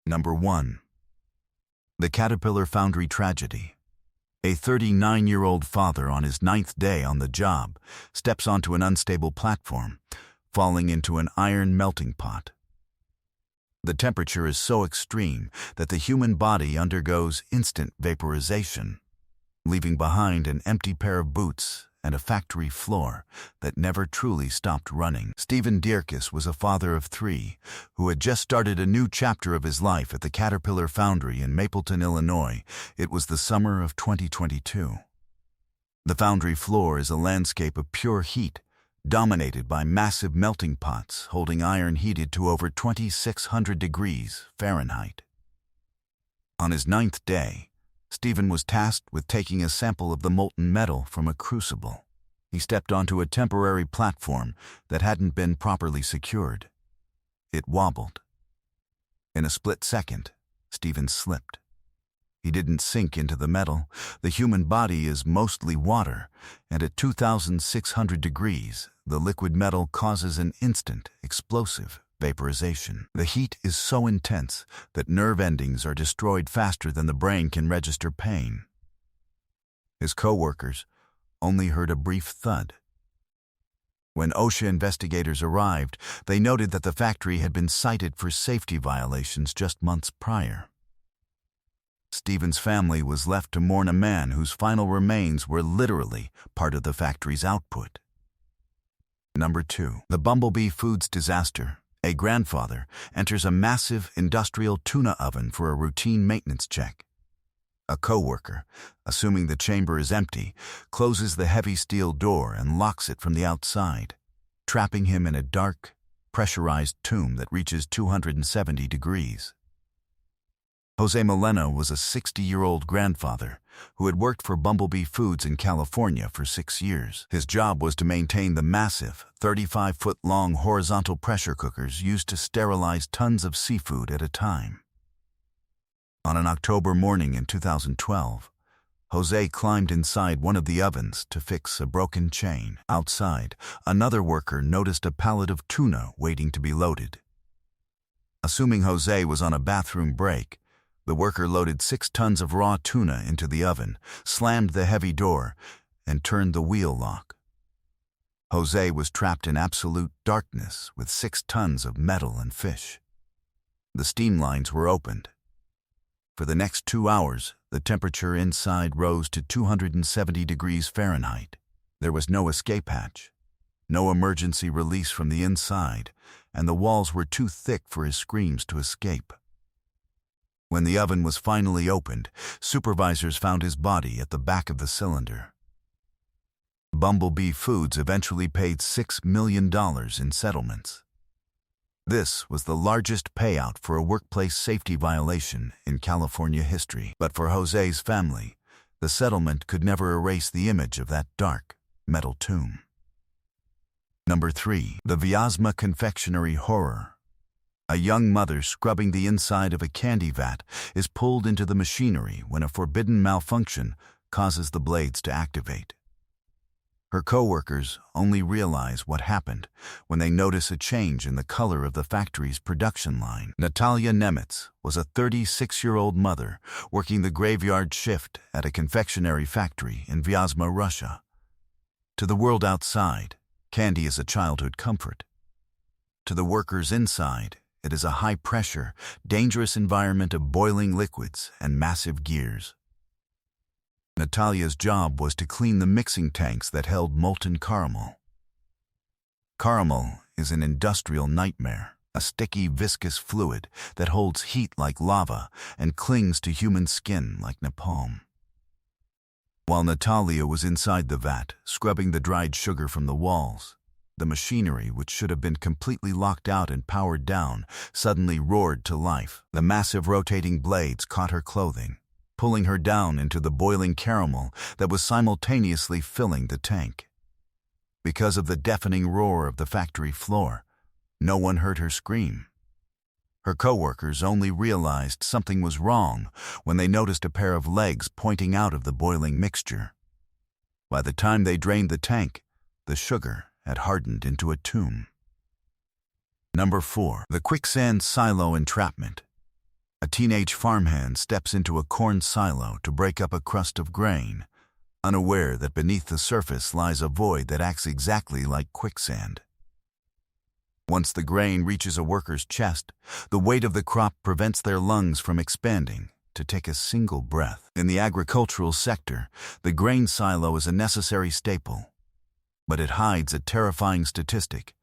Number 1. The Caterpillar Foundry Tragedy. A 39-year-old father on his 9th day on the job steps onto an unstable platform, falling into an iron melting pot. The temperature is so extreme that the human body undergoes instant vaporization, leaving behind an empty pair of boots and a factory floor that never truly stopped running. Stephen Dierkes was a father of 3 who had just started a new chapter of his life at the Caterpillar Foundry in Mapleton, Illinois. It was the summer of 2022. The foundry floor is a landscape of pure heat, dominated by massive melting pots holding iron heated to over 2,600 degrees Fahrenheit. On his 9th day, Stephen was tasked with taking a sample of the molten metal from a crucible. He stepped onto a temporary platform that hadn't been properly secured. It wobbled. In a split second, Stephen slipped. He didn't sink into the metal. The human body is mostly water, and at 2,600 degrees, the liquid metal causes an instant, explosive vaporization. The heat is so intense that nerve endings are destroyed faster than the brain can register pain. His co-workers only heard a brief thud. When OSHA investigators arrived, they noted that the factory had been cited for safety violations just months prior. Stephen's family was left to mourn a man whose final remains were literally part of the factory's output. Number 2. The Bumblebee Foods Disaster. A grandfather enters a massive industrial tuna oven for a routine maintenance check. A co-worker, assuming the chamber is empty, closes the heavy steel door and locks it from the outside, trapping him in a dark, pressurized tomb that reaches 270 degrees. Jose Molina was a 60-year-old grandfather who had worked for Bumblebee Foods in California for 6 years. His job was to maintain the massive, 35-foot-long horizontal pressure cookers used to sterilize tons of seafood at a time. On an October morning in 2012, Jose climbed inside one of the ovens to fix a broken chain. Outside, another worker noticed a pallet of tuna waiting to be loaded. Assuming Jose was on a bathroom break, the worker loaded 6 tons of raw tuna into the oven, slammed the heavy door, and turned the wheel lock. Jose was trapped in absolute darkness with 6 tons of metal and fish. The steam lines were opened. For the next 2 hours, the temperature inside rose to 270 degrees Fahrenheit. There was no escape hatch, no emergency release from the inside, and the walls were too thick for his screams to escape. When the oven was finally opened, supervisors found his body at the back of the cylinder. Bumblebee Foods eventually paid $6 million in settlements. This was the largest payout for a workplace safety violation in California history. But for Jose's family, the settlement could never erase the image of that dark, metal tomb. Number 3. The Vyazma Confectionery Horror. A young mother scrubbing the inside of a candy vat is pulled into the machinery when a forbidden malfunction causes the blades to activate. Her co-workers only realize what happened when they notice a change in the color of the factory's production line. Natalia Nemitz was a 36-year-old mother working the graveyard shift at a confectionery factory in Vyazma, Russia. To the world outside, candy is a childhood comfort. To the workers inside, it is a high-pressure, dangerous environment of boiling liquids and massive gears. Natalia's job was to clean the mixing tanks that held molten caramel. Caramel is an industrial nightmare, a sticky, viscous fluid that holds heat like lava and clings to human skin like napalm. While Natalia was inside the vat, scrubbing the dried sugar from the walls, the machinery, which should have been completely locked out and powered down, suddenly roared to life. The massive rotating blades caught her clothing, pulling her down into the boiling caramel that was simultaneously filling the tank. Because of the deafening roar of the factory floor, no one heard her scream. Her co-workers only realized something was wrong when they noticed a pair of legs pointing out of the boiling mixture. By the time they drained the tank, the sugar had hardened into a tomb. Number 4. The Quicksand Silo Entrapment. A teenage farmhand steps into a corn silo to break up a crust of grain, unaware that beneath the surface lies a void that acts exactly like quicksand. Once the grain reaches a worker's chest, the weight of the crop prevents their lungs from expanding to take a single breath. In the agricultural sector, the grain silo is a necessary staple, but it hides a terrifying statistic.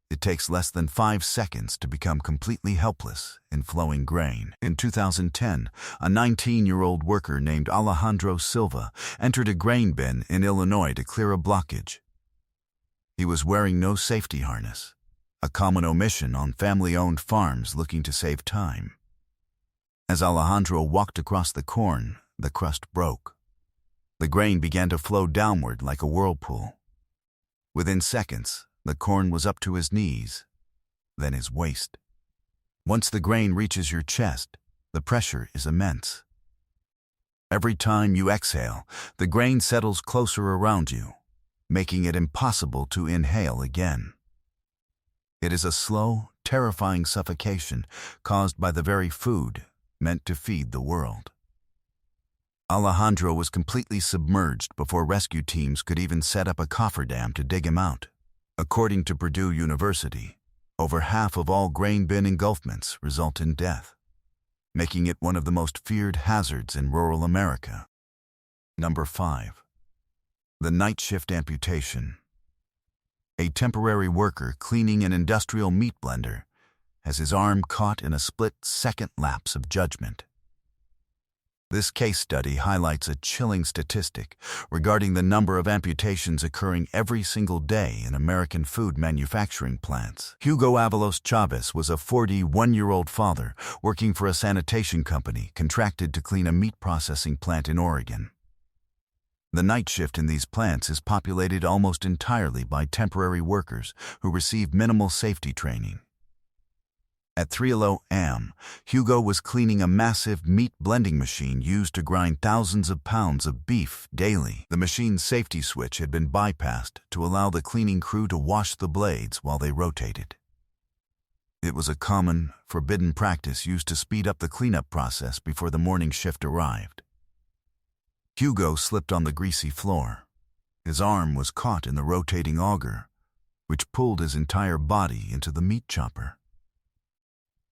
It takes less than 5 seconds to become completely helpless in flowing grain. In 2010, a 19-year-old worker named Alejandro Silva entered a grain bin in Illinois to clear a blockage. He was wearing no safety harness, a common omission on family-owned farms looking to save time. As Alejandro walked across the corn, the crust broke. The grain began to flow downward like a whirlpool. Within seconds, the corn was up to his knees, then his waist. Once the grain reaches your chest, the pressure is immense. Every time you exhale, the grain settles closer around you, making it impossible to inhale again. It is a slow, terrifying suffocation caused by the very food meant to feed the world. Alejandro was completely submerged before rescue teams could even set up a cofferdam to dig him out. According to Purdue University, over half of all grain bin engulfments result in death, making it one of the most feared hazards in rural America. Number 5. The night shift amputation. A temporary worker cleaning an industrial meat blender has his arm caught in a split-second lapse of judgment. This case study highlights a chilling statistic regarding the number of amputations occurring every single day in American food manufacturing plants. Hugo Avalos Chavez was a 41-year-old father working for a sanitation company contracted to clean a meat processing plant in Oregon. The night shift in these plants is populated almost entirely by temporary workers who receive minimal safety training. At 3:00 a.m., Hugo was cleaning a massive meat blending machine used to grind thousands of pounds of beef daily. The machine's safety switch had been bypassed to allow the cleaning crew to wash the blades while they rotated. It was a common, forbidden practice used to speed up the cleanup process before the morning shift arrived. Hugo slipped on the greasy floor. His arm was caught in the rotating auger, which pulled his entire body into the meat chopper.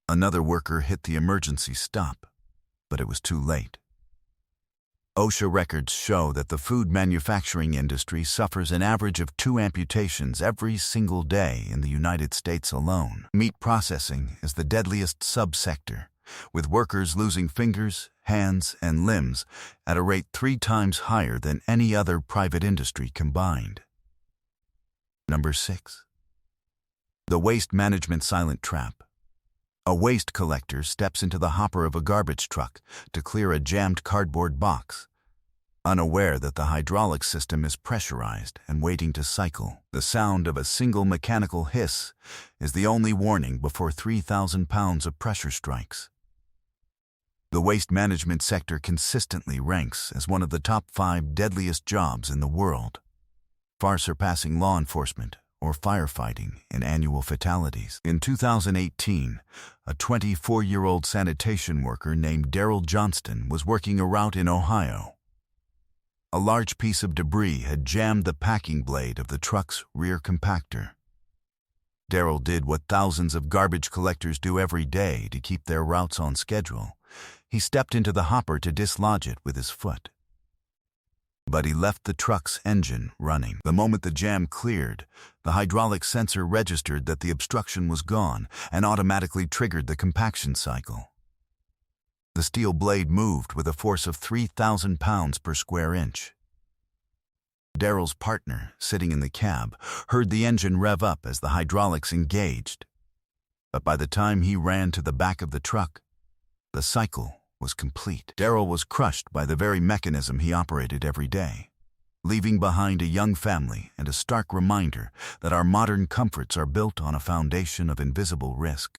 Another worker hit the emergency stop, but it was too late. OSHA records show that the food manufacturing industry suffers an average of 2 amputations every single day in the United States alone. Meat processing is the deadliest subsector, with workers losing fingers, hands, and limbs at a rate 3 times higher than any other private industry combined. Number 6. The waste management silent trap. A waste collector steps into the hopper of a garbage truck to clear a jammed cardboard box, unaware that the hydraulic system is pressurized and waiting to cycle. The sound of a single mechanical hiss is the only warning before 3,000 pounds of pressure strikes. The waste management sector consistently ranks as one of the top 5 deadliest jobs in the world, far surpassing law enforcement or firefighting in annual fatalities. In 2018, a 24-year-old sanitation worker named Daryl Johnston was working a route in Ohio. A large piece of debris had jammed the packing blade of the truck's rear compactor. Daryl did what thousands of garbage collectors do every day to keep their routes on schedule. He stepped into the hopper to dislodge it with his foot. But he left the truck's engine running. The moment the jam cleared, the hydraulic sensor registered that the obstruction was gone and automatically triggered the compaction cycle. The steel blade moved with a force of 3,000 pounds per square inch. Daryl's partner, sitting in the cab, heard the engine rev up as the hydraulics engaged. But by the time he ran to the back of the truck, the cycle was complete. Daryl was crushed by the very mechanism he operated every day, leaving behind a young family and a stark reminder that our modern comforts are built on a foundation of invisible risk.